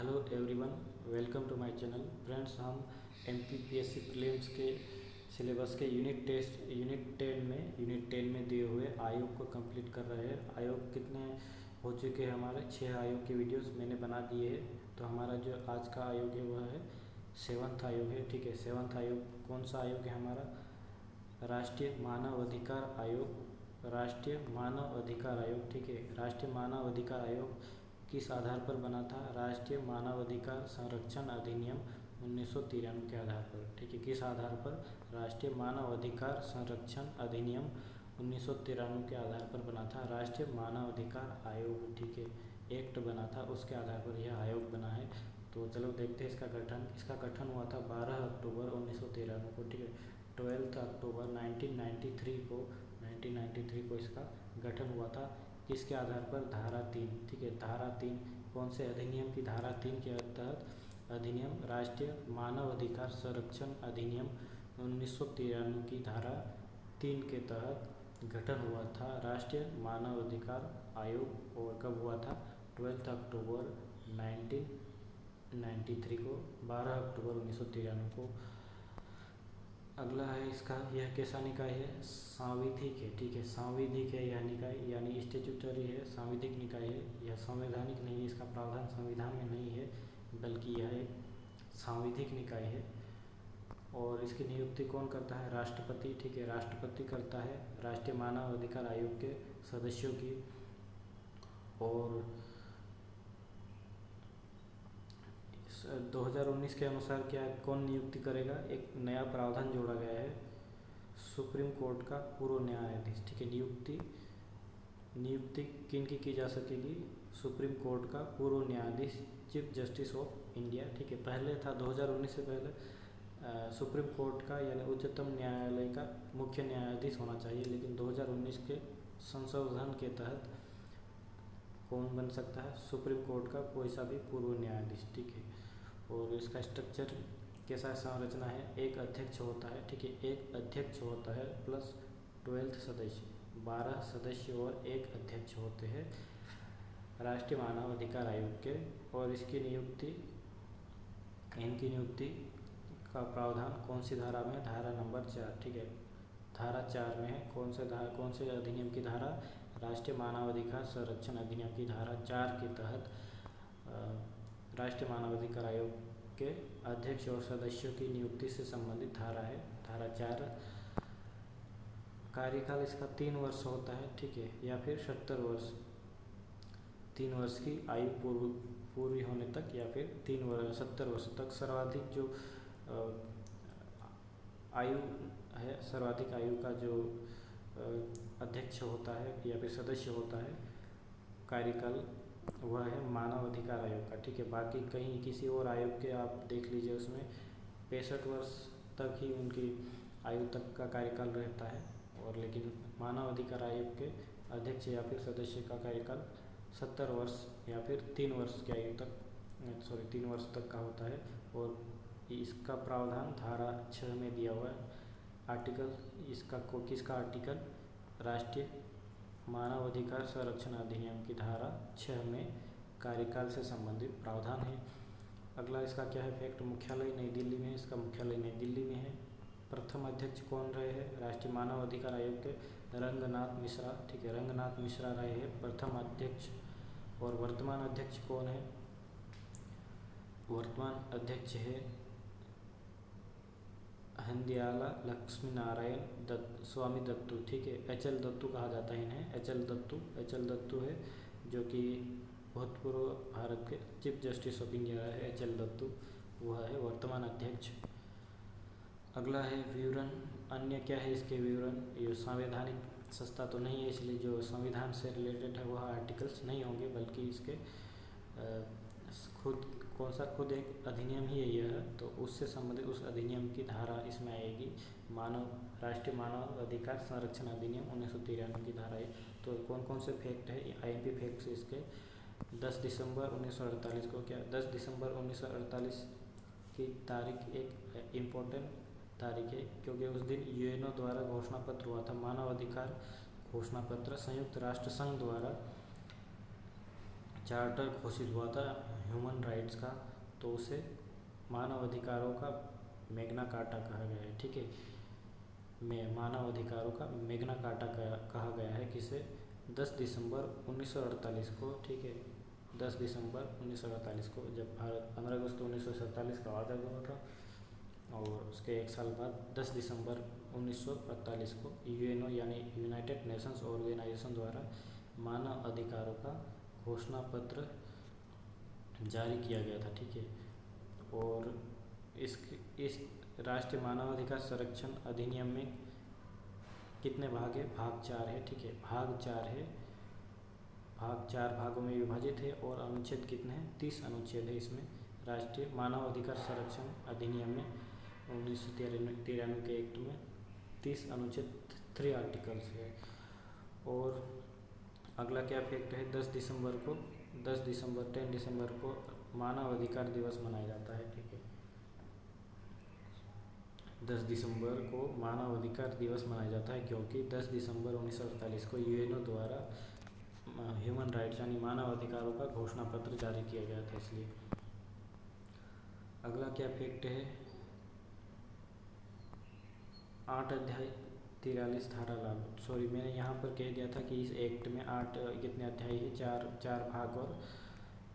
Hello everyone, welcome to my channel. Friends, हम MPPSC prelims के syllabus के unit 10 में दिए हुए आयोग को कंप्लीट कर रहे हैं। आयोग कितने हो चुके हैं? हमारे 6 आयोग के वीडियोस मैंने बना दिए हैं। तो हमारा जो आज का आयोग है वह है 7वां आयोग है। ठीक है, 7वां आयोग कौन सा आयोग है? हमारा राष्ट्रीय मानव अधिकार आयोग। राष्ट्रीय मानव अधिकार आयोग, ठीक है। राष्ट्रीय मानव अधिकार आयोग किस आधार पर बना था? राष्ट्रीय मानव अधिकार संरक्षण अधिनियम 1993 के आधार पर। ठीक है, किस आधार पर? राष्ट्रीय मानव अधिकार संरक्षण अधिनियम 1993 के आधार पर बना था राष्ट्रीय मानव अधिकार आयोग। ठीक है, एक्ट बना था, उसके आधार पर यह आयोग बना है। तो चलो देखते हैं इसका गठन। इसका गठन हुआ था 12 अक्टूबर 1993 को। ठीक है, 12 अक्टूबर 1993 को इसका गठन हुआ था। किसके आधार पर? धारा 3। ठीक है, धारा 3 कौन से अधिनियम की? धारा 3 के तहत अधिनियम राष्ट्रीय मानव अधिकार संरक्षण अधिनियम 1993 की धारा 3 के तहत गठन हुआ था राष्ट्रीय मानव अधिकार आयोग। और कब हुआ था? 12 अक्टूबर 1993 को, 12 अक्टूबर 1993 को। अगला है इसका, यह कैसा निकाय है? सांविधिक है। ठीक है, सांविधिक है यह निकाय, यानी स्टेचुटरी है, सांविधिक निकाय है। यह संवैधानिक नहीं है, इसका प्रावधान संविधान में नहीं है, बल्कि यह एक सांविधिक निकाय है। और इसकी नियुक्ति कौन करता है? राष्ट्रपति। ठीक है, राष्ट्रपति करता है राष्ट्रीय मानव अधिकार आयोग के सदस्यों की। और 2019 के अनुसार क्या कौन नियुक्ति करेगा? एक नया प्रावधान जोड़ा गया है, सुप्रीम कोर्ट का पूर्व न्यायाधीश। ठीक है, नियुक्ति किन की जा सकेगी? सुप्रीम कोर्ट का पूर्व न्यायाधीश, चीफ जस्टिस ऑफ इंडिया। ठीक है, पहले था 2019 से पहले सुप्रीम कोर्ट का यानी उच्चतम न्यायालय का मुख्य न्यायाधीश होना चाहिए, लेकिन 2019 के संशोधन के तहत कौन बन सकता है? सुप्रीम कोर्ट का कोई सा भी पूर्व न्यायाधीश। ठीक है, और इसका स्ट्रक्चर कैसा संरचना है? एक अध्यक्ष होता है। ठीक है, एक अध्यक्ष होता है प्लस 12 सदस्य, 12 सदस्य और एक अध्यक्ष होते हैं राष्ट्रीय मानव अधिकार आयोग के। और इनकी नियुक्ति का प्रावधान कौन सी धारा में? धारा नंबर 4। ठीक है, धारा 4 में है। कौन से अधिनियम की धारा? राष्ट्रीय मानव अधिकार संरक्षण अधिनियम की धारा 4 के तहत राष्ट्रीय मानव अधिकार आयोग के अध्यक्ष और सदस्यों की नियुक्ति से संबंधित धारा है, धारा 4। कार्यकाल इसका 3 वर्ष होता है। ठीक है, या फिर 70 वर्ष, 3 वर्ष की आयु पूरी होने तक, या फिर 70 वर्ष तक। सर्वाधिक जो आयु है, सर्वाधिक आयु का जो अध्यक्ष होता है या फिर सदस्य होता है कार्यकाल, वह है मानव अधिकार आयोग का। ठीक है, बाकी कहीं किसी और आयोग के आप देख लीजिए, उसमें 65 वर्ष तक ही उनकी आयु तक का कार्यकाल रहता है। और लेकिन मानव अधिकार आयोग के अध्यक्ष या फिर सदस्य का कार्यकाल 70 वर्ष या फिर 3 वर्ष की आयु तक, 3 वर्ष तक का होता है। और इसका प्रावधान धारा 6 में दिया हुआ है। आर्टिकल किसका आर्टिकल? राष्ट्रीय मानव अधिकार संरक्षण अधिनियम की धारा 6 में कार्यकाल से संबंधित प्रावधान है। अगला इसका क्या है? फैक्ट, मुख्यालय नई दिल्ली में है। इसका मुख्यालय नई दिल्ली में है। प्रथम अध्यक्ष कौन रहे हैं राष्ट्रीय मानव अधिकार आयोग के? रंगनाथ मिश्रा। ठीक है, रंगनाथ मिश्रा रहे हैं प्रथम अध्यक्ष। और वर्तमान अध्यक्ष कौन है? वर्तमान अध्यक्ष है हंदियाला लक्ष्मी नारायण स्वामी दत्तू। ठीक है, HL दत्तू कहा जाता है इन्हें, HL दत्तू है, जो कि भूतपूर्व भारत के चीफ जस्टिस ऑफ इंडिया है HL दत्तू, वह है वर्तमान अध्यक्ष। अगला है विवरण। अन्य क्या है इसके विवरण? ये संवैधानिक संस्था तो नहीं है, इसलिए जो संविधान से रिलेटेड है वह आर्टिकल्स नहीं होंगे, बल्कि इसके खुद एक अधिनियम ही है यह, तो उससे संबंधित उस अधिनियम की धारा इसमें आएगी। राष्ट्रीय मानव अधिकार संरक्षण अधिनियम 1993 की धारा है। तो कौन कौन से फैक्ट है? IMP फैक्ट्स इसके 10 दिसंबर 1948 को, क्या 10 दिसंबर 1948 की तारीख एक इम्पोर्टेंट तारीख है, क्योंकि उस दिन UNO द्वारा घोषणा पत्र हुआ था, मानव अधिकार घोषणा पत्र, संयुक्त राष्ट्र संघ द्वारा चार्टर घोषित हुआ था ह्यूमन राइट्स का, तो उसे मानव अधिकारों का मैग्ना कार्टा कहा गया है। ठीक है, मानव अधिकारों का मैग्ना कार्टा कहा गया है किसे, 10 दिसंबर 1948 को। ठीक है, 10 दिसंबर 1948 को, जब भारत 15 अगस्त 1947 का आज़ाद हुआ था, और उसके एक साल बाद 10 दिसंबर 1948 को यूएनओ यानी यूनाइटेड नेशंस ऑर्गेनाइजेशन द्वारा मानव अधिकारों का घोषणा पत्र जारी किया गया था। ठीक है, और इस राष्ट्रीय मानवाधिकार संरक्षण अधिनियम में कितने भाग है, भाग 4 है। ठीक है, भाग 4 है, भाग 4 भागों में विभाजित है, और अनुच्छेद कितने हैं, 30 अनुच्छेद है इसमें। राष्ट्रीय मानवाधिकार संरक्षण अधिनियम में 1993 के एक्ट में 30 अनुच्छेद, 3 आर्टिकल्स है। और अगला क्या फैक्ट है, 10 दिसंबर को 10 दिसंबर को मानव अधिकार दिवस मनाया जाता है। ठीक है, 10 दिसंबर को मानव अधिकार दिवस मनाया जाता है, क्योंकि 10 दिसंबर 1948 को यूएनओ द्वारा ह्यूमन राइट्स यानी मानव अधिकारों का घोषणा पत्र जारी किया गया था, इसलिए। अगला क्या फैक्ट है, 8 अध्याय 43 धारा लागू। सॉरी, मैंने यहाँ पर कह दिया था कि इस एक्ट में 8 कितने अध्याय है, चार भाग, और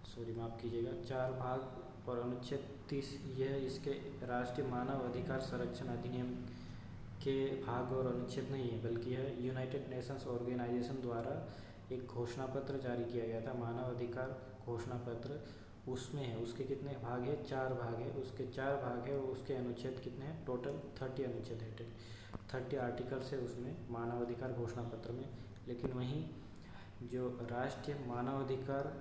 सॉरी माफ़ कीजिएगा 4 भाग और अनुच्छेद 30, यह इसके राष्ट्रीय मानव अधिकार संरक्षण अधिनियम के भाग और अनुच्छेद नहीं है, बल्कि यह यूनाइटेड नेशंस ऑर्गेनाइजेशन द्वारा एक घोषणा पत्र जारी किया गया था, मानव अधिकार घोषणा पत्र। उसमें है, उसके कितने भाग है, 4 भाग है, उसके 4 भाग है, और उसके अनुच्छेद कितने हैं, टोटल 30 अनुच्छेद है, 30 आर्टिकल्स है उसमें मानवाधिकार घोषणा पत्र में। लेकिन वहीं जो राष्ट्रीय मानवाधिकार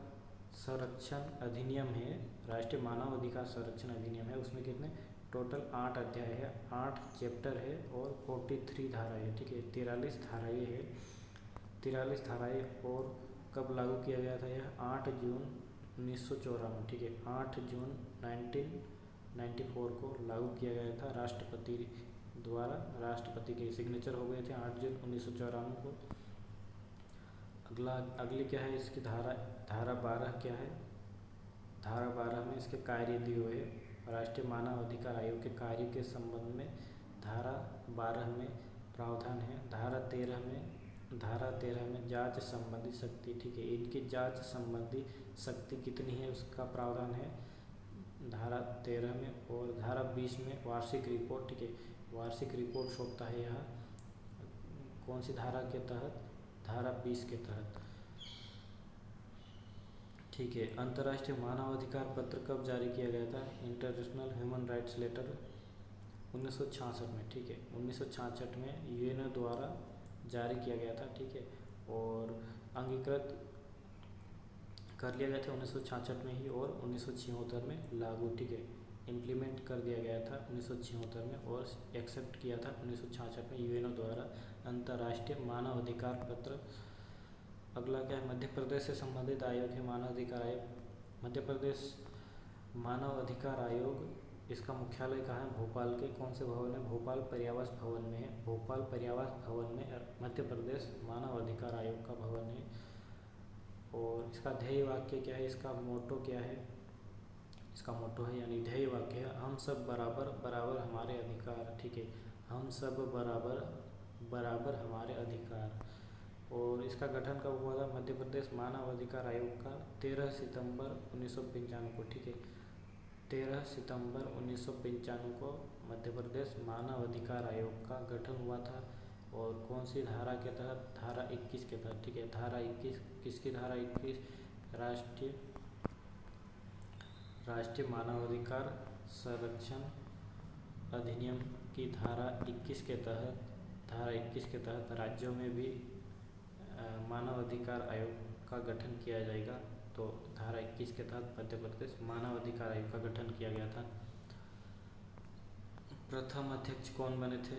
संरक्षण अधिनियम है, राष्ट्रीय मानवाधिकार संरक्षण अधिनियम है, उसमें कितने टोटल 8 अध्याय है, 8 चैप्टर है, और 43 धाराएँ है। ठीक है, 43 धाराएँ है, 43 धाराएँ। और कब लागू किया गया था यह, 8 जून 1994। ठीक है, 8 जून 1994 को लागू किया गया था राष्ट्रपति द्वारा, राष्ट्रपति के सिग्नेचर हो गए थे 8 जून 1994 को। अगली क्या है इसकी धारा 12 क्या है, धारा 12 में इसके कार्य दिए हुए, राष्ट्रीय मानव अधिकार आयोग के कार्य के संबंध में धारा 12 में प्रावधान है। धारा 13 में जांच संबंधी शक्ति। ठीक है, इनकी जांच संबंधी शक्ति कितनी है उसका प्रावधान है धारा 13 में। और धारा 20 में वार्षिक रिपोर्ट। ठीक है, वार्षिक रिपोर्ट सौंपता है यह कौन सी धारा के तहत, धारा 20 के तहत। ठीक है, अंतर्राष्ट्रीय मानवाधिकार पत्र कब जारी किया गया था, इंटरनेशनल ह्यूमन राइट्स लेटर 1966 में। ठीक है, 1966 में यूएनओ द्वारा जारी किया गया था। ठीक है, और अंगीकृत कर लिया गया था 1966 में ही, और 1976 में लागू, ठीक है, इम्प्लीमेंट कर दिया गया था 1976 में, और एक्सेप्ट किया था 1966 में यूएनओ द्वारा अंतर्राष्ट्रीय मानव अधिकार पत्र। अगला क्या है, मध्य प्रदेश से संबंधित आयोग है मानव अधिकार आयोग। मध्य प्रदेश मानव अधिकार आयोग, इसका मुख्यालय कहाँ है, भोपाल के कौन से भवन में, भोपाल पर्यावरण भवन में है। भोपाल पर्यावरण भवन में मध्य प्रदेश मानव अधिकार आयोग का भवन है। और इसका ध्येय वाक्य क्या है, इसका मोटो क्या है, इसका मोटो है यानी ध्येय वाक्य है, हम सब बराबर, बराबर हमारे अधिकार। ठीक है, हम सब बराबर, बराबर हमारे अधिकार। और इसका गठन कब हुआ था, मध्य प्रदेश मानव अधिकार आयोग का 13 सितंबर 1995 को। ठीक है, 13 सितंबर 1995 को मध्य प्रदेश मानव अधिकार आयोग का गठन हुआ था। और कौन सी धारा के तहत, धारा 21 के तहत। ठीक है, धारा 21, किसकी धारा 21, राष्ट्रीय मानवाधिकार संरक्षण अधिनियम की धारा 21 के तहत, धारा 21 के तहत राज्यों में भी मानव अधिकार आयोग का गठन किया जाएगा। तो धारा 21 के तहत मध्य प्रदेश मानव अधिकार आयोग का गठन किया गया था। प्रथम अध्यक्ष कौन बने थे,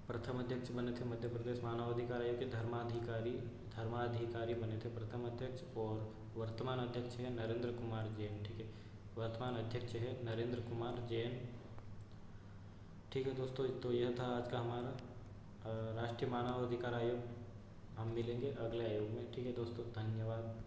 प्रथम अध्यक्ष बने थे मध्य प्रदेश मानव अधिकार आयोग के धर्माधिकारी बने थे प्रथम अध्यक्ष। और वर्तमान अध्यक्ष है नरेंद्र कुमार जैन। ठीक है, वर्तमान अध्यक्ष है नरेंद्र कुमार जैन। ठीक है दोस्तों, तो यह था आज का हमारा राष्ट्रीय मानव अधिकार आयोग। हम मिलेंगे अगले आयोग में। ठीक है दोस्तों, धन्यवाद।